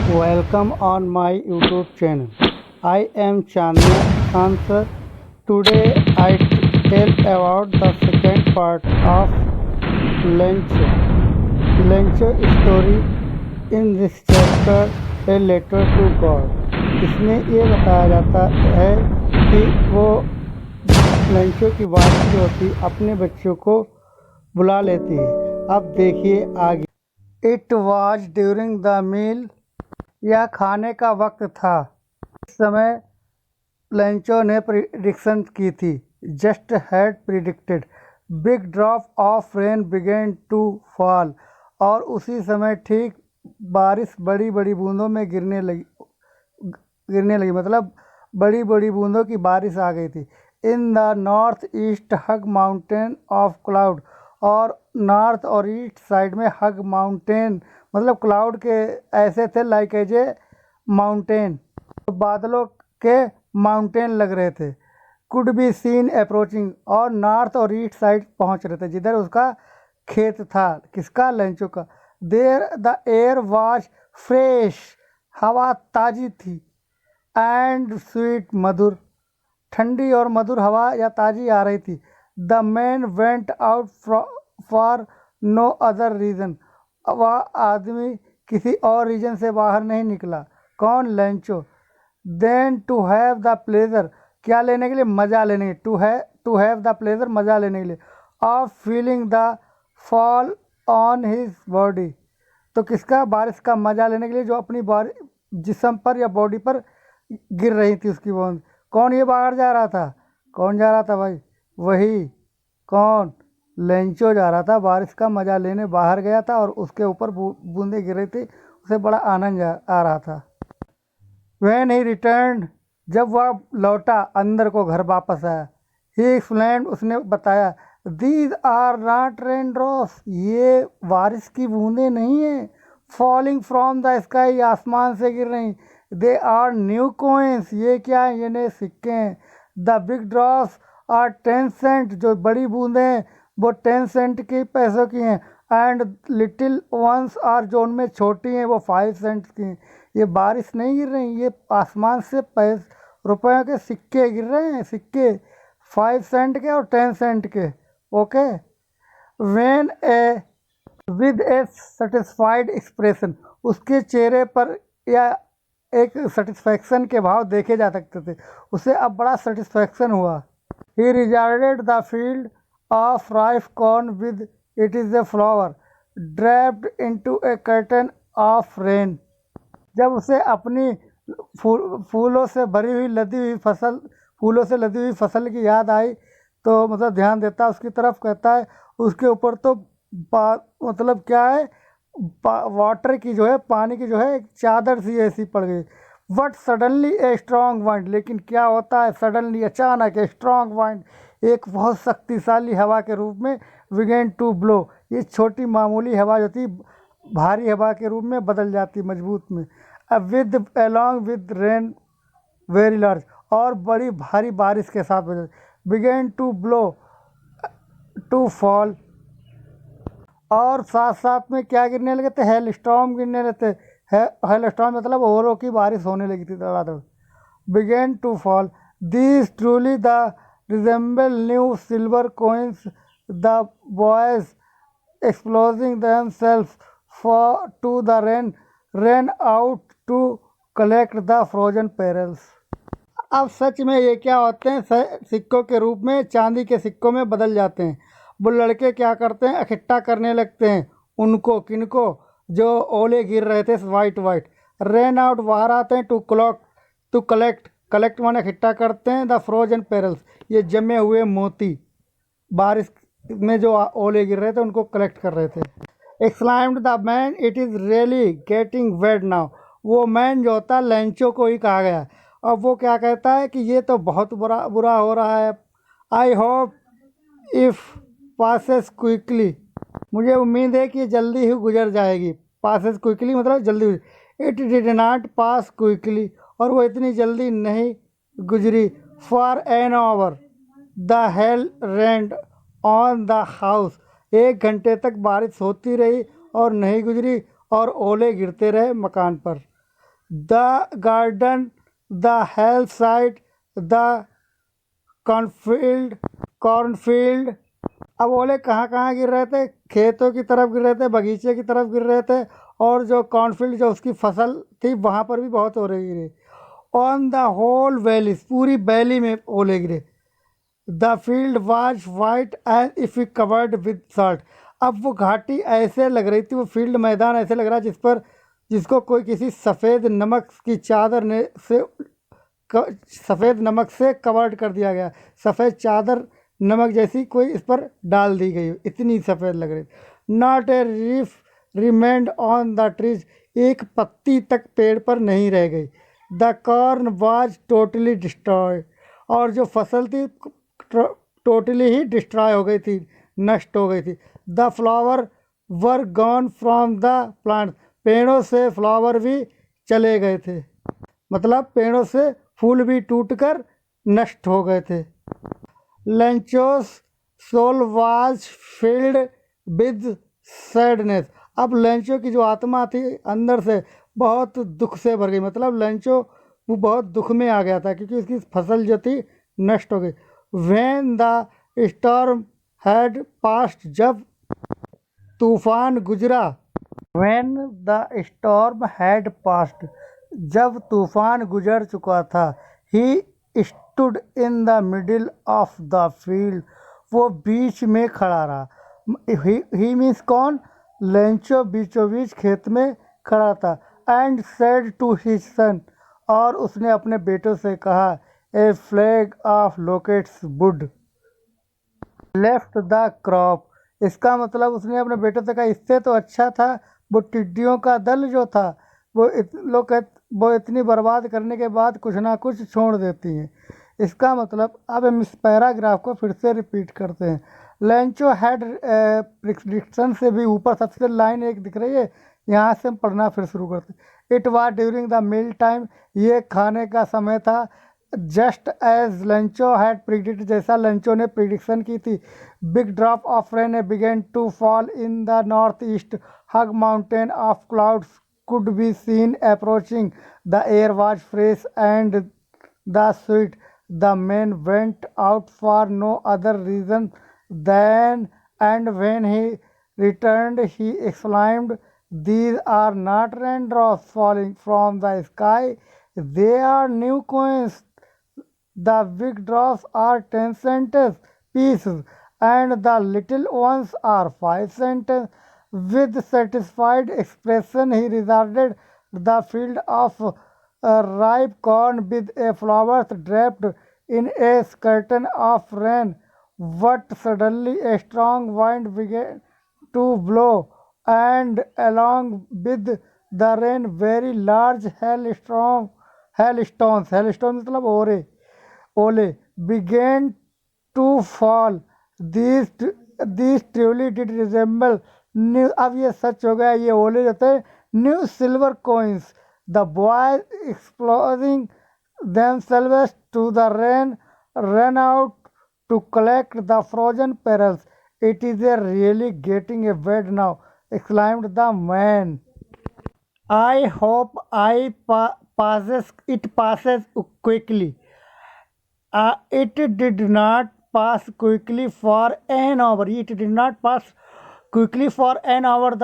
Welcome on my YouTube channel. I am Chandna Answer. Today I tell about the second part of Lencho. Lencho story in this chapter a letter to God. इसमें ये बताया जाता है कि वो Lencho की wife जो होती अपने बच्चों को बुला लेती है। अब देखिए आगे। It was during the meal, यह खाने का वक्त था। इस समय लेंचो ने प्रिडिक्शन की थी। Just had predicted big drop of rain began to fall, और उसी समय ठीक बारिश बड़ी बड़ी बूंदों में गिरने लगी मतलब बड़ी बड़ी बूंदों की बारिश आ गई थी। इन the north east huge mountain of cloud, और नॉर्थ और ईस्ट साइड में हग माउंटेन मतलब क्लाउड के ऐसे थे लाइक एज ए माउंटेन, बादलों के माउंटेन लग रहे थे। कुड बी सीन अप्रोचिंग, और नॉर्थ और ईस्ट साइड पहुंच रहे थे जिधर उसका खेत था, किसका, लेंचो का। There the air was fresh, हवा ताजी थी। एंड स्वीट, मधुर, ठंडी और मधुर हवा या ताजी आ रही थी। The man went out for no other reason, वह आदमी किसी और रीजन से बाहर नहीं निकला। कौन, Lencho. Then to have the pleasure, क्या लेने के लिए, मज़ा लेने के लिए। टू हैव द प्लेजर, मज़ा लेने के लिए। Of feeling the fall on his body, तो किसका, बारिश का मज़ा लेने के लिए जो अपनी जिस्म पर या बॉडी पर गिर रही थी उसकी बूंद। कौन ये बाहर जा रहा था, कौन जा रहा था भाई, वही, कौन, लेंचो जा रहा था, बारिश का मज़ा लेने बाहर गया था और उसके ऊपर बूंदें गिर रही थी, उसे बड़ा आनंद आ रहा था। When he returned, जब वह लौटा अंदर को, घर वापस आया, he explained, उसने बताया, these are not raindrops, ये बारिश की बूंदें नहीं हैं, falling from the sky, आसमान से गिर रही, they are new coins, ये क्या है, ये नए सिक्के हैं। the big drops are 10 cent, जो बड़ी बूंदें हैं वो 10 सेंट की, पैसों की हैं। एंड लिटिल वंस आर, जो उनमें छोटी हैं वो 5 सेंट की हैं। ये बारिश नहीं गिर रही, ये आसमान से रुपयों के सिक्के गिर रहे हैं, सिक्के 5 सेंट के और 10 सेंट के। Okay. When A with A satisfied expression, उसके चेहरे पर या एक सेटिस्फैक्शन के भाव देखे जा सकते थे, उसे अब बड़ा सेटिस्फैक्शन हुआ। ही regarded the field of ripe corn with it is a flower draped into a curtain of rain, जब उसे अपनी फूलों से भरी हुई लदी हुई फसल, फूलों से लदी हुई फसल की याद आई तो मतलब ध्यान देता उसकी तरफ, कहता है उसके ऊपर तो मतलब क्या है, वाटर की जो है, पानी की जो है एक चादर सी ऐसी पड़ गई। But suddenly a strong wind, लेकिन क्या होता है, सडनली, अचानक, ए स्ट्रॉन्ग वाइंड, एक बहुत शक्तिशाली हवा के रूप में, बिगेन टू ब्लो, ये छोटी मामूली हवा जो थी भारी हवा के रूप में बदल जाती, मजबूत में। अब with along with rain very large, और बड़ी भारी बारिश के साथ बदल, began to blow to fall, और साथ साथ में क्या गिरने लगे थे, हेल स्टॉर्म गिरने लगे थे। हेल स्टॉर्म मतलब ओरों की बारिश होने लगी थी धड़ाधड़। Began to fall, this truly the resemble new silver coins, the boys exposing themselves to the rain out to collect the frozen perils। अब सच में ये क्या होते हैं, सिक्कों के रूप में चांदी के सिक्कों में बदल जाते हैं। वो लड़के क्या करते हैं, इकट्ठा करने लगते हैं उनको, किनको, जो ओले गिर रहे थे वाइट वाइट। रेन आउट, बाहर आते हैं, टू कलेक्ट माने इकट्ठा करते हैं, द फ्रोजन पेरल्स, ये जमे हुए मोती, बारिश में जो ओले गिर रहे थे उनको कलेक्ट कर रहे थे। Exclaimed the man, it is really getting wet now, वो मैन जो होता है लेंचो को ही कहा गया। अब वो क्या कहता है कि ये तो बहुत बुरा हो रहा है। I hope if passes quickly, मुझे उम्मीद है कि ये जल्दी ही गुजर जाएगी। पासेस क्विकली मतलब जल्दी। It did not pass quickly, और वो इतनी जल्दी नहीं गुजरी। For an hour the hail rained on the house, 1 घंटे तक बारिश होती रही और नहीं गुजरी, और ओले गिरते रहे मकान पर। the garden, the hillside, the cornfield। अब ओले कहाँ कहाँ गिर रहे थे? खेतों की तरफ गिर रहे थे, बगीचे की तरफ गिर रहे थे, और जो कॉर्नफील्ड जो उसकी फसल थी वहाँ पर भी बहुत ओले गिरे। ऑन द होल वैली, पूरी वैली में ओले गिरे। The field was white and if covered with salt. अब वो घाटी ऐसे लग रही थी, वो फील्ड मैदान ऐसे लग रहा है जिसको कोई किसी सफ़ेद नमक की चादर ने से सफ़ेद नमक से कवर्ड कर दिया गया। सफ़ेद चादर नमक जैसी कोई इस पर डाल दी गई, इतनी सफ़ेद लग रही। Not a leaf remained on the trees, एक पत्ती तक पेड़ पर नहीं रह गई। The corn was totally destroy, और जो फसल थी टोटली ही डिस्ट्रॉय हो गई थी, नष्ट हो गई थी। The flower were gone from the plant, पेड़ों से फ्लावर भी चले गए थे, मतलब पेड़ों से फूल भी टूटकर नष्ट हो गए थे। Lencho's soul was filled with sadness, अब लेंचो की जो आत्मा थी अंदर से बहुत दुख से भर गई, मतलब लेंचो वो बहुत दुख में आ गया था क्योंकि उसकी फसल जो थी नष्ट हो गई। When the storm had passed, जब तूफान गुजरा। When the storm had passed, जब तूफान गुजर चुका था। He stood in the middle of the field, वो बीच में खड़ा रहा। ही मीन्स कौन? लेंचो बीचों बीच खेत में खड़ा था। And said to his son, और उसने अपने बेटों से कहा, a plague of locusts would left the crop. इसका मतलब उसने अपने बेटे से कहा, इससे तो अच्छा था वो टिड्डियों का दल जो था वो इतनी बर्बाद करने के बाद कुछ ना कुछ छोड़ देती हैं। इसका मतलब अब हम इस पैराग्राफ को फिर से रिपीट करते हैं। लेंचो हैड प्रिडिक्शन से भी ऊपर सबसे लाइन एक दिख रही है, यहाँ से हम पढ़ना फिर शुरू करते हैं। It was during the meal time, ये खाने का समय था। Just as Lencho had predict, जैसा लेंचो ने प्रिडिक्शन की थी। Big drop of rain began to fall in the north east, huge mountain of clouds could be seen approaching. The air was fresh and the sweet. The man went out for no other reason than, and when he returned, he exclaimed, these are not raindrops falling from the sky, they are new coins. The big drops are 10 cents pieces, and the little ones are 5 cents. With satisfied expression, he regarded the field of ripe corn with a flowers draped in a curtain of rain. But suddenly a strong wind began to blow, and along with the rain, very large hailstones मतलब ओले began to fall. These truly did resemble new, अब ये सच हो गया, ये ओले जो थे new silver coins. The boys exposing themselves to the run out to collect the frozen perils. It is a really getting a bed now, exclaimed the man. I hope it passes quickly. It did not pass quickly for an hour. It did not pass quickly for an hour.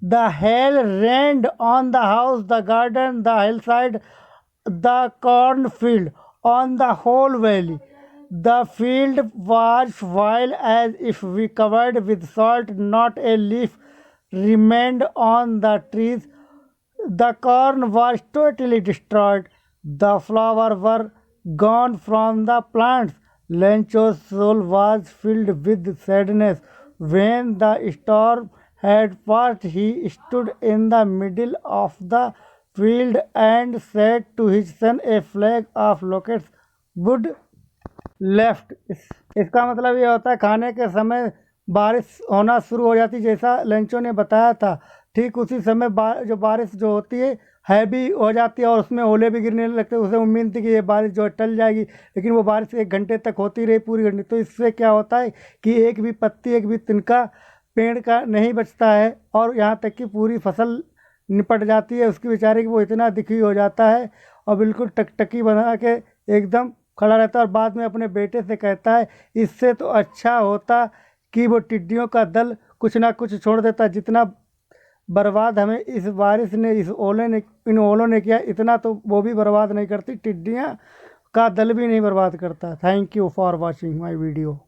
The hail rained on the house, the garden, the hillside, the cornfield, on the whole valley. The field was wild as if we covered with salt, not a leaf remained on the trees. The corn was totally destroyed. The flowers were gone from the plants. Lencho's soul was filled with sadness. When the storm had passed, he stood in the middle of the field and said to his son, a flag of locusts would left. इसका मतलब ये होता है खाने के समय बारिश होना शुरू हो जाती, जैसा लेंचो ने बताया था। ठीक उसी समय जो बारिश जो होती है हैवी हो जाती है और उसमें ओले भी गिरने लगते हैं। उसे उम्मीद थी कि ये बारिश जो है टल जाएगी, लेकिन वो बारिश 1 घंटे तक होती रही, पूरी घंटे। तो इससे क्या होता है कि एक भी पत्ती, एक भी तिनका पेड़ का नहीं बचता है, और यहाँ तक कि पूरी फसल निपट जाती है उसकी बेचारे की। वो इतना दुखी हो जाता है और बिल्कुल टकटकी बना के एकदम खड़ा रहता है और बाद में अपने बेटे से कहता है इससे तो अच्छा होता कि वो टिड्डियों का दल कुछ ना कुछ छोड़ देता। जितना बर्बाद हमें इस बारिश ने, इस ओले ने, इन ओलों ने किया, इतना तो वो भी बर्बाद नहीं करती, टिड्डियाँ का दल भी नहीं बर्बाद करता। Thank you for watching my video.